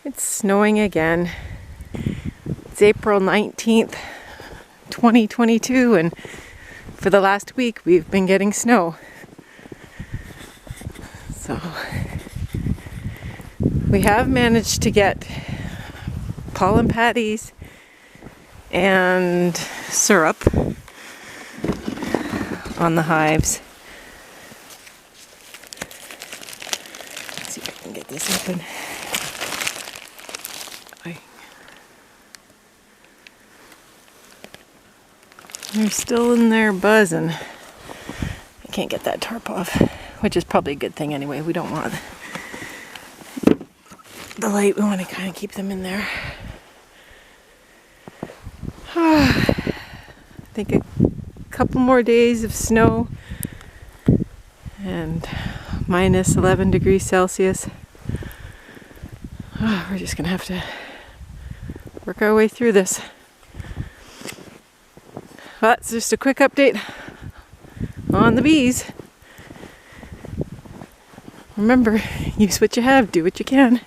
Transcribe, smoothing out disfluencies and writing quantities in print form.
It's snowing again. It's April 19th, 2022, and for the last week we've been getting snow. So we have managed to get pollen patties and syrup on the hives. Let's see if I can get this open. They're still in there buzzing. I can't get that tarp off, which is probably a good thing anyway. We don't want the light. We want to kind of keep them in there. I think a couple more days of snow and minus 11 degrees Celsius. We're just going to have to work our way through this. Well, that's just a quick update on the bees. Remember, use what you have, do what you can.